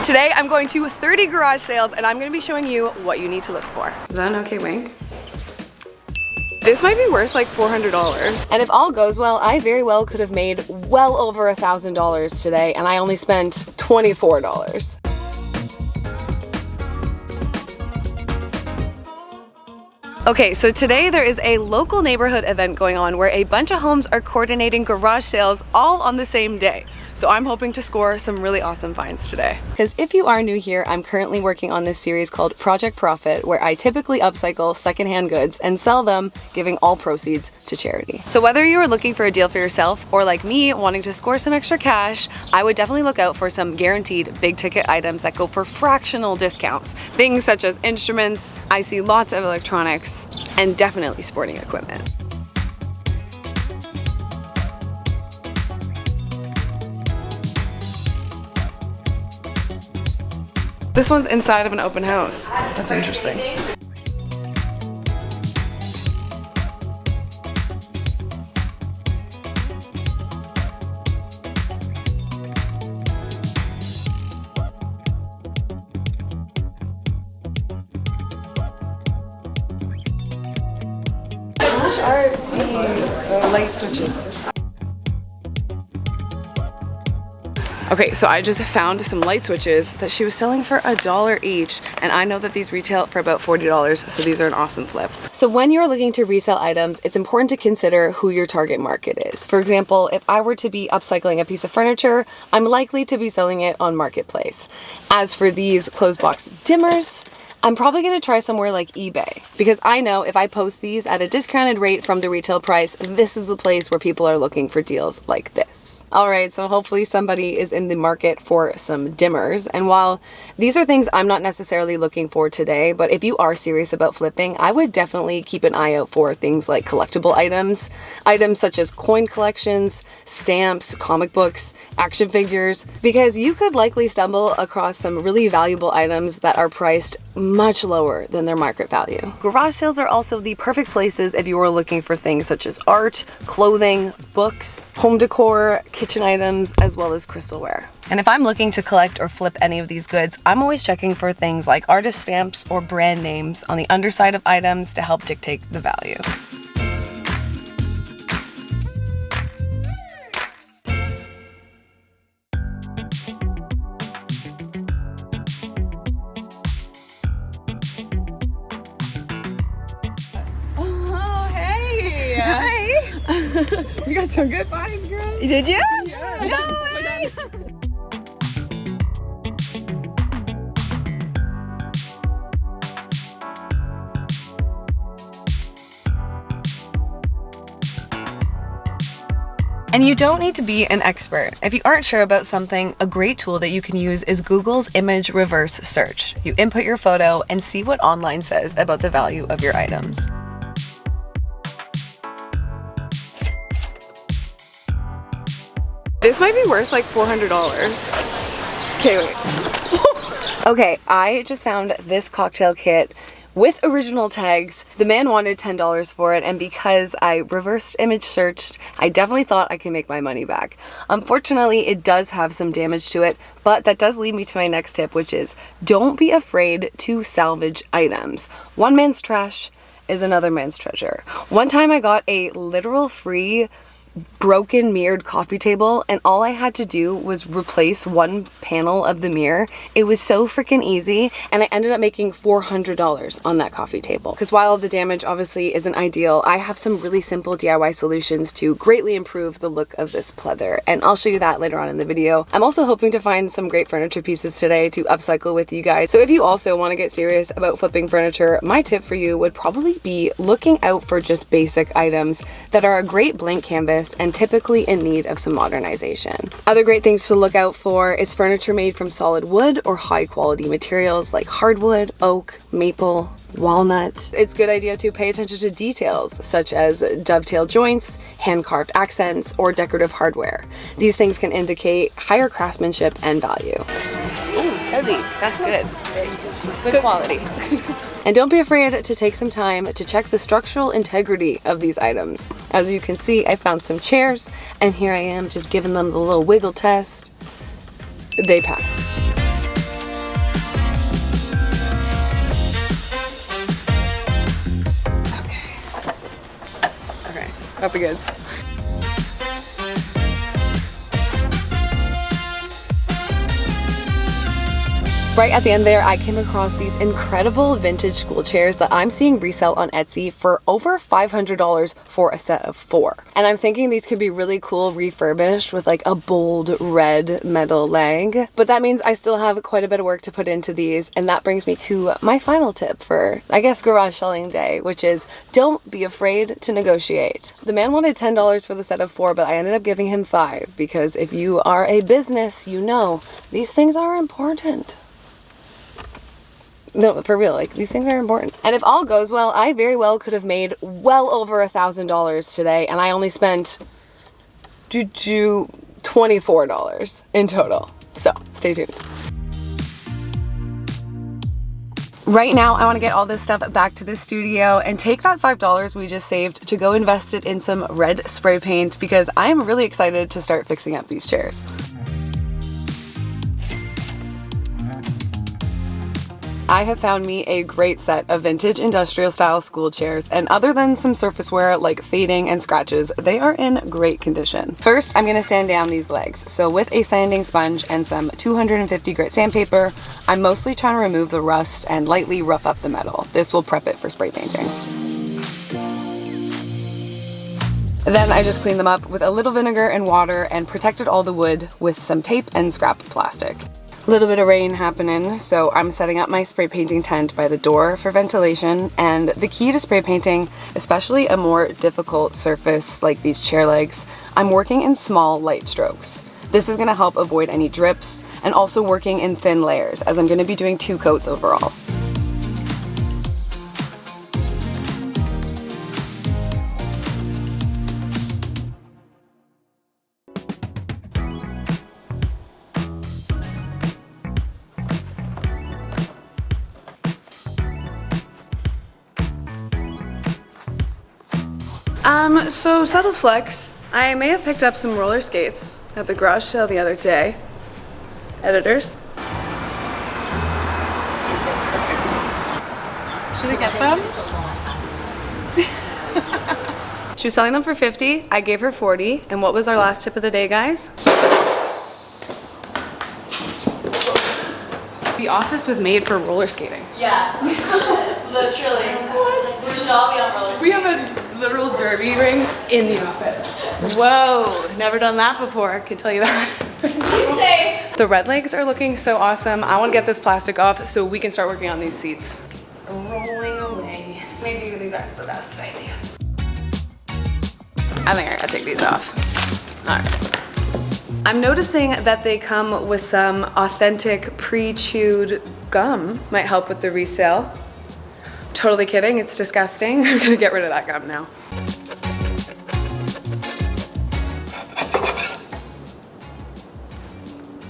Today I'm going to 30 garage sales and I'm going to be showing you what you need to look for. Is that an okay wink? This might be worth like $400. And if all goes well, I very well could have made well over $1,000 today, and I only spent $24. Okay, so today there is a local neighborhood event going on where a bunch of homes are coordinating garage sales all on the same day. So I'm hoping to score some really awesome finds today. Because if you are new here, I'm currently working on this series called Project Profit, where I typically upcycle secondhand goods and sell them, giving all proceeds to charity. So whether you are looking for a deal for yourself or like me, wanting to score some extra cash, I would definitely look out for some guaranteed big ticket items that go for fractional discounts. Things such as instruments, I see lots of electronics, and definitely sporting equipment. This one's inside of an open house. That's interesting. How much are the light switches? Okay, so I just found some light switches that she was selling for $1 each, and I know that these retail for about $40, so these are an awesome flip. So when you're looking to resell items, it's important to consider who your target market is. For example, if I were to be upcycling a piece of furniture, I'm likely to be selling it on Marketplace. As for these closed box dimmers, I'm probably going to try somewhere like eBay, because I know if I post these at a discounted rate from the retail price, this is the place where people are looking for deals like this. Alright, so hopefully somebody is in the market for some dimmers, and while these are things I'm not necessarily looking for today, but if you are serious about flipping, I would definitely keep an eye out for things like collectible items. Items such as coin collections, stamps, comic books, action figures, because you could likely stumble across some really valuable items that are priced much lower than their market value. Garage sales are also the perfect places if you are looking for things such as art, clothing, books, home decor, kitchen items, as well as crystalware. And if I'm looking to collect or flip any of these goods, I'm always checking for things like artist stamps or brand names on the underside of items to help dictate the value. You got some good finds, girl. Did you? Yeah. No way. And you don't need to be an expert. If you aren't sure about something, a great tool that you can use is Google's image reverse search. You input your photo and see what online says about the value of your items. This might be worth like $400. Okay, wait. Okay, I just found this cocktail kit with original tags. The man wanted $10 for it, and because I reversed image searched, I definitely thought I could make my money back. Unfortunately, it does have some damage to it, but that does lead me to my next tip, which is don't be afraid to salvage items. One man's trash is another man's treasure. One time I got a literal free broken mirrored coffee table, and all I had to do was replace one panel of the mirror. It was so freaking easy, and I ended up making $400 on that coffee table. Because while the damage obviously isn't ideal, I have some really simple DIY solutions to greatly improve the look of this pleather, and I'll show you that later on in the video. I'm also hoping to find some great furniture pieces today to upcycle with you guys. So if you also want to get serious about flipping furniture, my tip for you would probably be looking out for just basic items that are a great blank canvas and typically in need of some modernization. Other great things to look out for is furniture made from solid wood or high quality materials like hardwood, oak, maple, walnut. It's a good idea to pay attention to details such as dovetail joints, hand-carved accents, or decorative hardware. These things can indicate higher craftsmanship and value. Ooh, heavy. That's good. Good quality. And don't be afraid to take some time to check the structural integrity of these items. As you can see, I found some chairs, and here I am just giving them the little wiggle test. They passed. Got the goods. Right at the end there, I came across these incredible vintage school chairs that I'm seeing resell on Etsy for over $500 for a set of 4. And I'm thinking these could be really cool refurbished with like a bold red metal leg. But that means I still have quite a bit of work to put into these. And that brings me to my final tip for, I guess, garage selling day, which is don't be afraid to negotiate. The man wanted $10 for the set of 4, but I ended up giving him 5 because if you are a business, you know these things are important. No, for real, like these things are important. And if all goes well, I very well could have made well over $1,000 today, and I only spent $24 in total. So stay tuned. Right now, I want to get all this stuff back to the studio and take that $5 we just saved to go invest it in some red spray paint because I am really excited to start fixing up these chairs. I have found me a great set of vintage industrial style school chairs, and other than some surface wear like fading and scratches, they are in great condition. First, I'm gonna sand down these legs. So with a sanding sponge and some 250 grit sandpaper, I'm mostly trying to remove the rust and lightly rough up the metal. This will prep it for spray painting. Then I just cleaned them up with a little vinegar and water and protected all the wood with some tape and scrap plastic. A little bit of rain happening, so I'm setting up my spray painting tent by the door for ventilation. And the key to spray painting, especially a more difficult surface like these chair legs, I'm working in small light strokes. This is gonna help avoid any drips and also working in thin layers as I'm gonna be doing 2 coats overall. So subtle flex. I may have picked up some roller skates at the garage sale the other day. Editors. Should I get them? She was selling them for 50. I gave her 40. And what was our last tip of the day, guys? The office was made for roller skating. Yeah, literally. What? We should all be on roller skating. We have a literal derby ring in the office. Whoa, never done that before, I can tell you that. The red legs are looking so awesome. I want to get this plastic off so we can start working on these seats. Rolling away. Maybe these aren't the best idea. I think I gotta take these off. All right. I'm noticing that they come with some authentic pre-chewed gum. Might help with the resale. Totally kidding, it's disgusting. I'm gonna get rid of that gum now.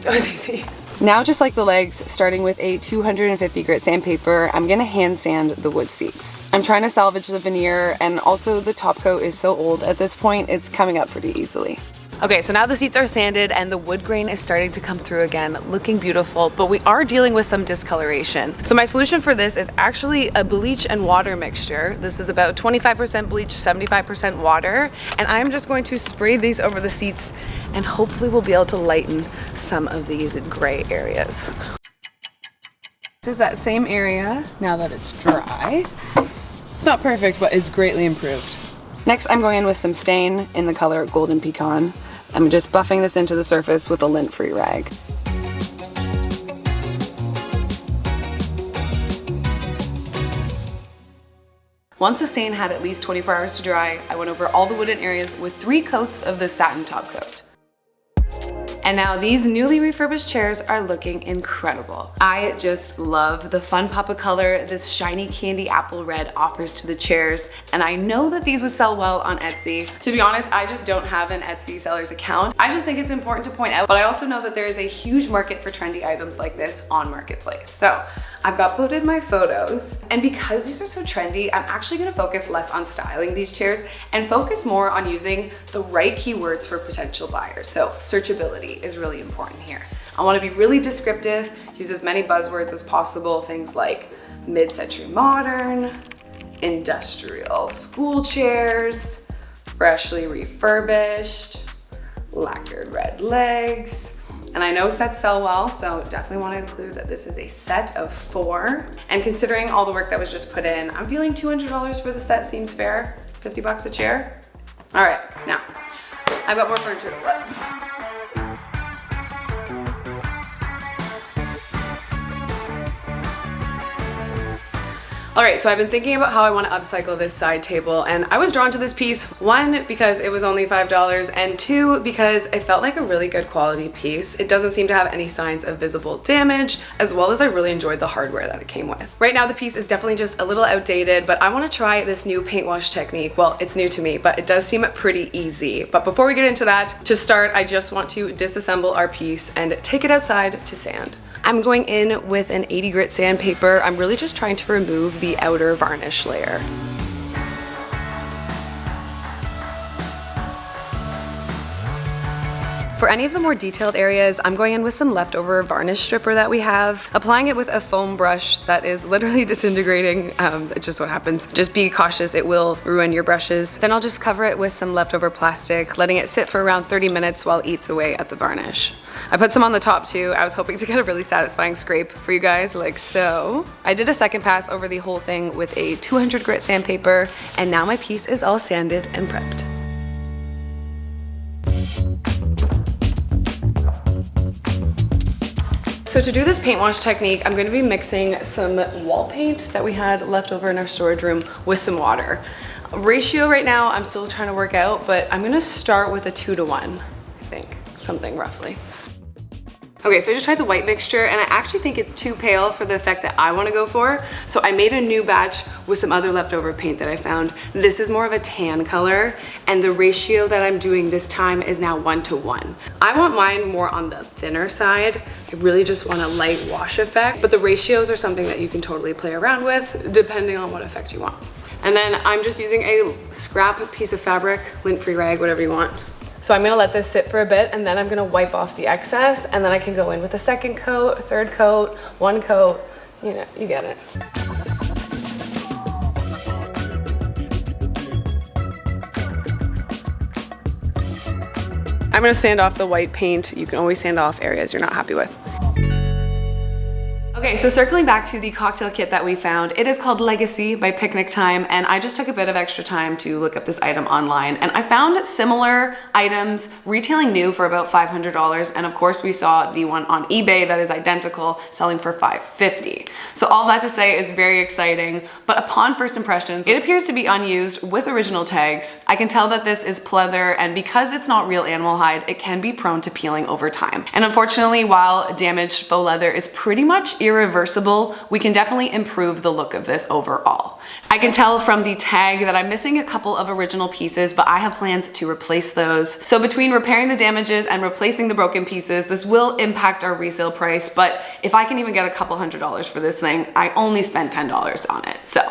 That was easy. Now, just like the legs, starting with a 250 grit sandpaper, I'm gonna hand sand the wood seats. I'm trying to salvage the veneer, and also the top coat is so old at this point, it's coming up pretty easily. Okay, so now the seats are sanded and the wood grain is starting to come through again, looking beautiful, but we are dealing with some discoloration. So my solution for this is actually a bleach and water mixture. This is about 25% bleach, 75% water, and I'm just going to spray these over the seats and hopefully we'll be able to lighten some of these gray areas. This is that same area now that it's dry. It's not perfect, but it's greatly improved. Next, I'm going in with some stain in the color Golden Pecan. I'm just buffing this into the surface with a lint-free rag. Once the stain had at least 24 hours to dry, I went over all the wooden areas with 3 coats of the satin top coat. And now these newly refurbished chairs are looking incredible. I just love the fun pop of color this shiny candy apple red offers to the chairs, and I know that these would sell well on Etsy. To be honest, I just don't have an Etsy seller's account. I just think it's important to point out, but I also know that there is a huge market for trendy items like this on Marketplace. So I've uploaded my photos, and because these are so trendy, I'm actually gonna focus less on styling these chairs and focus more on using the right keywords for potential buyers. So searchability is really important here. I wanna be really descriptive, use as many buzzwords as possible, things like mid-century modern, industrial school chairs, freshly refurbished, lacquered red legs. And I know sets sell well, so definitely want to include that this is a set of 4. And considering all the work that was just put in, I'm feeling $200 for the set seems fair. 50 bucks a chair. All right, now I've got more furniture to flip. All right, so I've been thinking about how I want to upcycle this side table, and I was drawn to this piece, 1, because it was only $5, and 2, because I felt like a really good quality piece. It doesn't seem to have any signs of visible damage, as well as I really enjoyed the hardware that it came with. Right now, the piece is definitely just a little outdated, but I want to try this new paint wash technique. Well, it's new to me, but it does seem pretty easy. But before we get into that, to start, I just want to disassemble our piece and take it outside to sand. I'm going in with an 80 grit sandpaper. I'm really just trying to remove the outer varnish layer. For any of the more detailed areas, I'm going in with some leftover varnish stripper that we have, applying it with a foam brush that is literally disintegrating. It's just what happens. Just be cautious, it will ruin your brushes. Then I'll just cover it with some leftover plastic, letting it sit for around 30 minutes while it eats away at the varnish. I put some on the top too. I was hoping to get a really satisfying scrape for you guys, like so. I did a second pass over the whole thing with a 200 grit sandpaper, and now my piece is all sanded and prepped. So to do this paint wash technique, I'm going to be mixing some wall paint that we had left over in our storage room with some water. Ratio right now, I'm still trying to work out, but I'm going to start with a 2 to 1, I think, something roughly. Okay, so I just tried the white mixture, and I actually think it's too pale for the effect that I want to go for. So I made a new batch with some other leftover paint that I found. This is more of a tan color, and the ratio that I'm doing this time is now 1 to 1. I want mine more on the thinner side. I really just want a light wash effect, but the ratios are something that you can totally play around with depending on what effect you want. And then I'm just using a scrap piece of fabric, lint-free rag, whatever you want. So I'm gonna let this sit for a bit, and then I'm gonna wipe off the excess, and then I can go in with a second coat, a third coat, 1 coat, you know, you get it. I'm gonna sand off the white paint. You can always sand off areas you're not happy with. Okay, so circling back to the cocktail kit that we found, it is called Legacy by Picnic Time, and I just took a bit of extra time to look up this item online, and I found similar items retailing new for about $500, and of course we saw the one on eBay that is identical selling for $550. So all that to say is very exciting, but upon first impressions, it appears to be unused with original tags. I can tell that this is pleather, and because it's not real animal hide, it can be prone to peeling over time. And unfortunately, while damaged faux leather is pretty much irreversible, we can definitely improve the look of this overall. I can tell from the tag that I'm missing a couple of original pieces, but I have plans to replace those. So between repairing the damages and replacing the broken pieces, this will impact our resale price, but if I can even get a couple $100s for this thing, I only spent $10 on it. So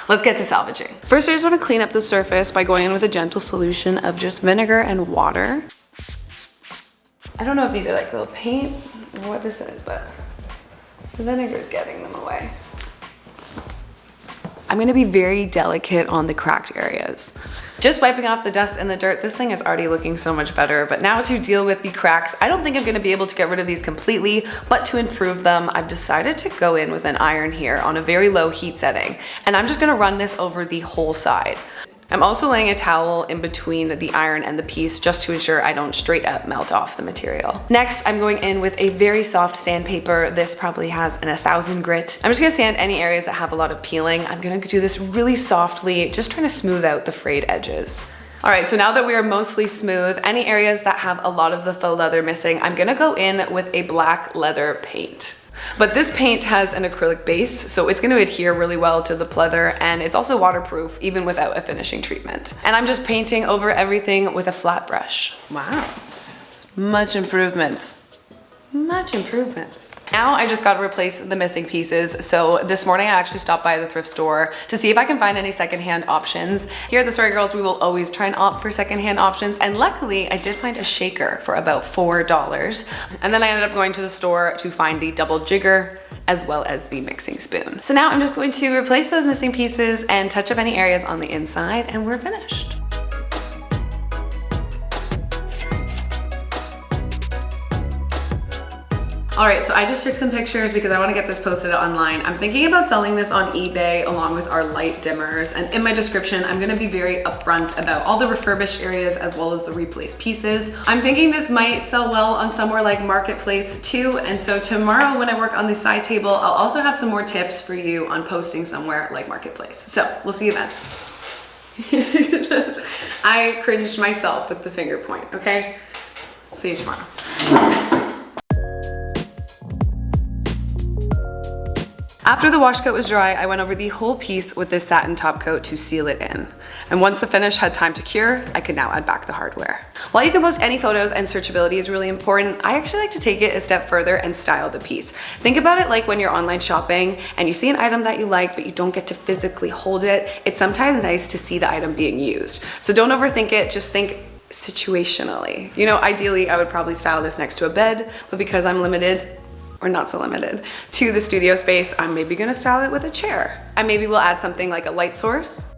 let's get to salvaging. First, I just want to clean up the surface by going in with a gentle solution of just vinegar and water. I don't know if these are like little paint or what this is, but the vinegar is getting them away. I'm gonna be very delicate on the cracked areas. Just wiping off the dust and the dirt, this thing is already looking so much better, but now to deal with the cracks, I don't think I'm gonna be able to get rid of these completely, but to improve them, I've decided to go in with an iron here on a very low heat setting, and I'm just gonna run this over the whole side. I'm also laying a towel in between the iron and the piece just to ensure I don't straight up melt off the material. Next, I'm going in with a very soft sandpaper. This probably has an 1000 grit. I'm just gonna sand any areas that have a lot of peeling. I'm gonna do this really softly, just trying to smooth out the frayed edges. All right, so now that we are mostly smooth, any areas that have a lot of the faux leather missing, I'm gonna go in with a black leather paint. But this paint has an acrylic base, so it's gonna adhere really well to the pleather, and it's also waterproof even without a finishing treatment. And I'm just painting over everything with a flat brush. Wow, much improvements. Much improvements. Now I just got to replace the missing pieces. So this morning I actually stopped by the thrift store to see if I can find any secondhand options. Here at TheSorryGirls, we will always try and opt for secondhand options. And luckily I did find a shaker for about $4. And then I ended up going to the store to find the double jigger as well as the mixing spoon. So now I'm just going to replace those missing pieces and touch up any areas on the inside, and we're finished. All right, so I just took some pictures because I want to get this posted online. I'm thinking about selling this on eBay along with our light dimmers. And in my description, I'm gonna be very upfront about all the refurbished areas as well as the replaced pieces. I'm thinking this might sell well on somewhere like Marketplace too. And so tomorrow when I work on the side table, I'll also have some more tips for you on posting somewhere like Marketplace. So we'll see you then. I cringed myself with the finger point, okay? See you tomorrow. After the wash coat was dry, I went over the whole piece with this satin top coat to seal it in. And once the finish had time to cure, I could now add back the hardware. While you can post any photos and searchability is really important, I actually like to take it a step further and style the piece. Think about it like when you're online shopping and you see an item that you like, but you don't get to physically hold it. It's sometimes nice to see the item being used. So don't overthink it, just think situationally. You know, ideally I would probably style this next to a bed, but because I'm limited, or not so limited, to the studio space, I'm maybe gonna style it with a chair. And maybe we'll add something like a light source.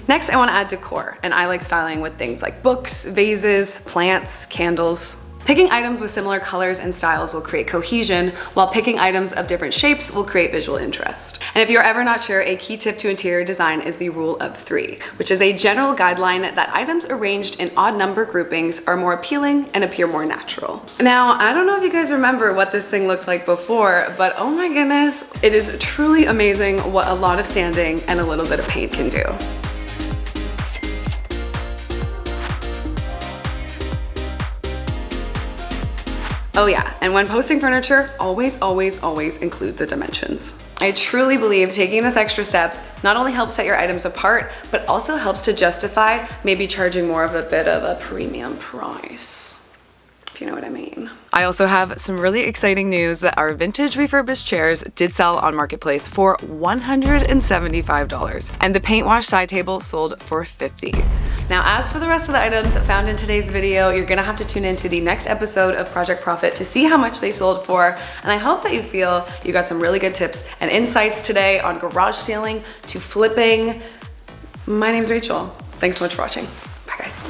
Next, I wanna add decor, and I like styling with things like books, vases, plants, candles. Picking items with similar colors and styles will create cohesion, while picking items of different shapes will create visual interest. And if you're ever not sure, a key tip to interior design is the rule of 3, which is a general guideline that items arranged in odd number groupings are more appealing and appear more natural. Now, I don't know if you guys remember what this thing looked like before, but oh my goodness, it is truly amazing what a lot of sanding and a little bit of paint can do. Oh yeah, and when posting furniture, always include the dimensions. I truly believe taking this extra step not only helps set your items apart, but also helps to justify maybe charging more of a bit of a premium price, if you know what I mean. I also have some really exciting news that our vintage refurbished chairs did sell on Marketplace for $175, and the paint wash side table sold for $50. Now, as for the rest of the items found in today's video, you're gonna have to tune into the next episode of Project Profit to see how much they sold for, and I hope that you feel you got some really good tips and insights today on garage sailing to flipping. My name's Rachel. Thanks so much for watching. Bye guys.